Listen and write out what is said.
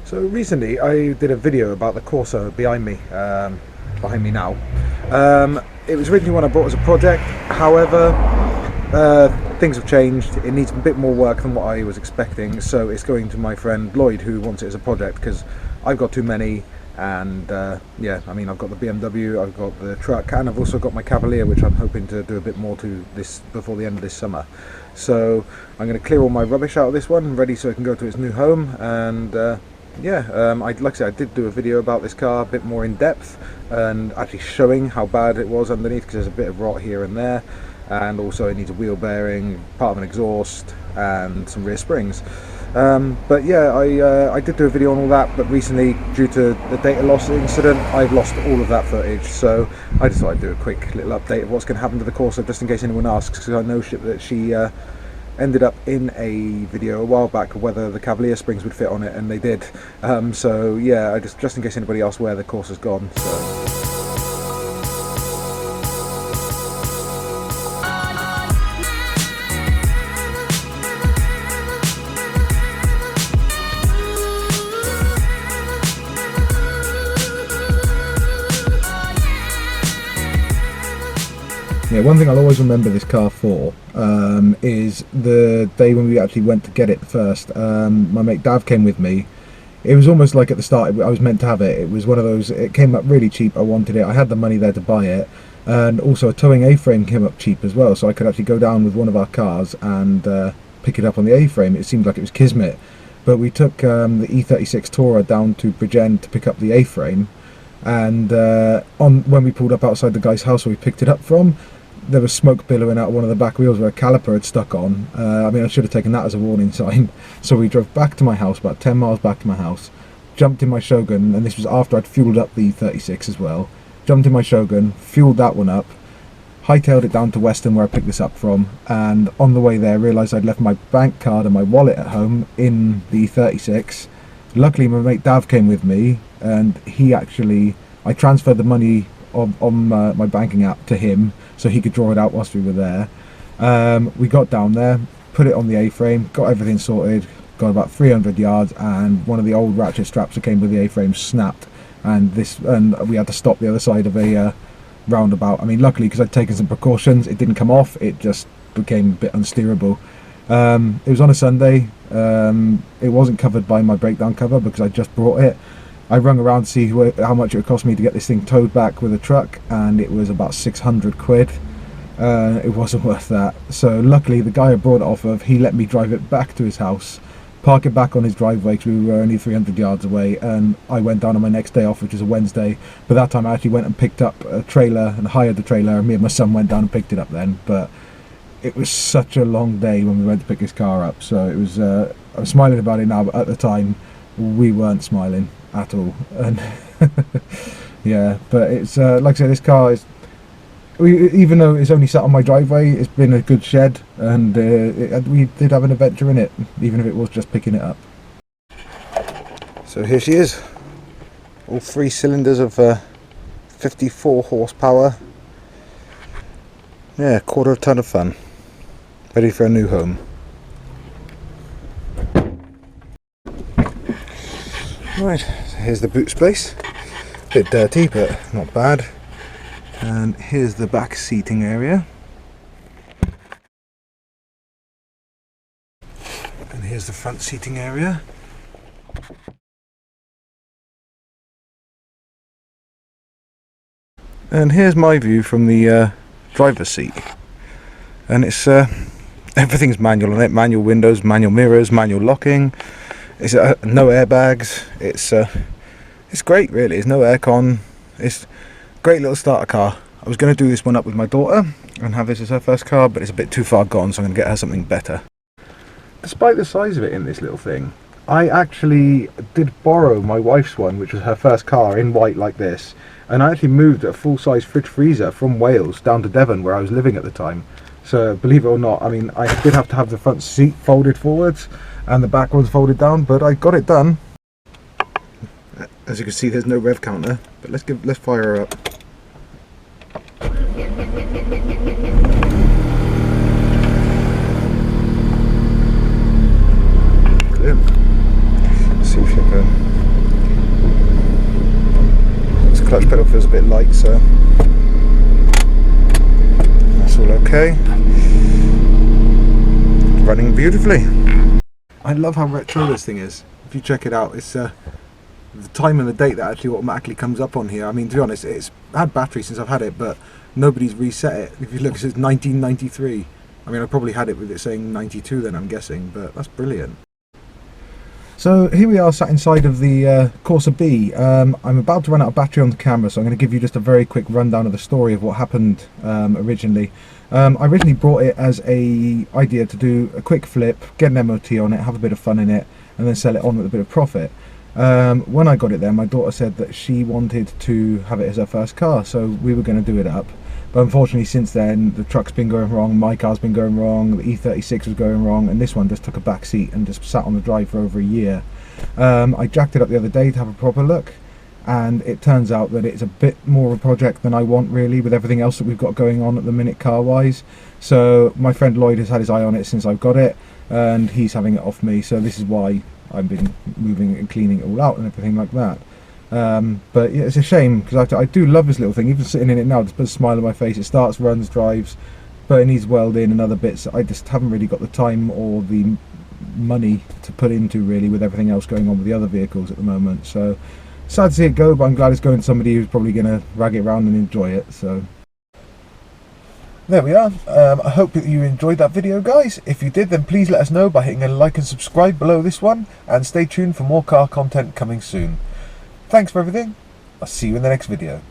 So recently I did a video about the Corsa behind me now. It was originally one I bought as a project, however things have changed. It needs a bit more work than what I was expecting, so it's going to my friend Lloyd, who wants it as a project because I've got too many. And yeah, I mean, I've got the BMW, I've got the truck, and I've also got my Cavalier, which I'm hoping to do a bit more to this before the end of this summer. So I'm going to clear all my rubbish out of this one, ready so it can go to its new home. And yeah, like I said, I did do a video about this car a bit more in depth and actually showing how bad it was underneath, because there's a bit of rot here and there, and also it needs a wheel bearing, part of an exhaust, and some rear springs. But yeah, I did do a video on all that, but recently, due to the data loss incident, I've lost all of that footage, so I just thought I'd do a quick little update of what's going to happen to the Corsa, just in case anyone asks, because I know that she ended up in a video a while back of whether the Cavalier springs would fit on it, and they did. So yeah, just in case anybody asks where the Corsa's gone. So. Yeah, one thing I'll always remember this car for is the day when we actually went to get it first. My mate Dav came with me. It was almost like at the start I was meant to have it. It was one of those, it came up really cheap, I wanted it, I had the money there to buy it, and also a towing A-frame came up cheap as well, so I could actually go down with one of our cars and pick it up on the A-frame. It seemed like it was kismet. But we took the E36 Tourer down to Bridgend to pick up the A-frame, and when we pulled up outside the guy's house where we picked it up from, there was smoke billowing out of one of the back wheels where a caliper had stuck on. I mean, I should have taken that as a warning sign. So we drove back to my house, about 10 miles back to my house, jumped in my Shogun, and this was after I'd fueled up the E36 as well. Jumped in my Shogun, fueled that one up, hightailed it down to Weston where I picked this up from, and on the way there realised I'd left my bank card and my wallet at home in the E36. Luckily my mate Dav came with me, and I transferred the money on my banking app to him so he could draw it out whilst we were there. We got down there, put it on the A-frame, got everything sorted, got about 300 yards, and one of the old ratchet straps that came with the A-frame snapped, and we had to stop the other side of a roundabout. I mean, luckily, because I'd taken some precautions, it didn't come off, it just became a bit unsteerable. It was on a Sunday. It wasn't covered by my breakdown cover because I just brought it. I rung around to see how much it would cost me to get this thing towed back with a truck, and it was about 600 quid. It wasn't worth that. So luckily the guy I brought it off of, he let me drive it back to his house, park it back on his driveway because we were only 300 yards away, and I went down on my next day off, which is a Wednesday. But that time I actually went and picked up a trailer and hired the trailer, and me and my son went down and picked it up then. But it was such a long day when we went to pick his car up, so it was I'm smiling about it now, but at the time we weren't smiling at all. And yeah, but it's like I said, this car is, even though it's only sat on my driveway, it's been a good shed, and we did have an adventure in it, even if it was just picking it up. So here she is, all 3 cylinders of 54 horsepower. Yeah, quarter of a ton of fun, ready for a new home. Right, so here's the boot space, a bit dirty but not bad, and here's the back seating area, and here's the front seating area, and here's my view from the driver's seat, and it's everything's manual on it, manual windows, manual mirrors, manual locking. It's no airbags. It's great, really. It's no aircon. It's a great little starter car. I was going to do this one up with my daughter and have this as her first car, but it's a bit too far gone, so I'm going to get her something better. Despite the size of it in this little thing, I actually did borrow my wife's one, which was her first car, in white like this, and I actually moved a full-size fridge freezer from Wales down to Devon, where I was living at the time. So believe it or not, I mean, I did have to have the front seat folded forwards and the back one's folded down, but I got it done. As you can see, there's no rev counter, but let's fire her up. Brilliant. Let's see if she can pedal feels a bit light, so that's all okay. Running beautifully. I love how retro this thing is. If you check it out, it's the time and the date that actually automatically comes up on here. I mean, to be honest, it's had battery since I've had it, but nobody's reset it. If you look, it says 1993. I mean, I probably had it with it saying 92 then, I'm guessing, but that's brilliant. So here we are sat inside of the Corsa B. I'm about to run out of battery on the camera, so I'm going to give you just a very quick rundown of the story of what happened originally. I originally brought it as a idea to do a quick flip, get an MOT on it, have a bit of fun in it, and then sell it on with a bit of profit. When I got it there, my daughter said that she wanted to have it as her first car, so we were going to do it up. But unfortunately since then, the truck's been going wrong, my car's been going wrong, the E36 was going wrong, and this one just took a back seat and just sat on the drive for over a year. I jacked it up the other day to have a proper look, and it turns out that it's a bit more of a project than I want really, with everything else that we've got going on at the minute car wise. So my friend Lloyd has had his eye on it since I've got it, and he's having it off me, so this is why I've been moving and cleaning it all out and everything like that. But yeah, it's a shame, because I do love this little thing. Even sitting in it now, just puts a smile on my face. It starts, runs, drives, but it needs welding and other bits I just haven't really got the time or the money to put into really, with everything else going on with the other vehicles at the moment. So sad to see it go, but I'm glad it's going to somebody who's probably going to rag it around and enjoy it. So there we are. I hope that you enjoyed that video, guys. If you did, then please let us know by hitting a like and subscribe below this one, and stay tuned for more car content coming soon. Thanks for everything. I'll see you in the next video.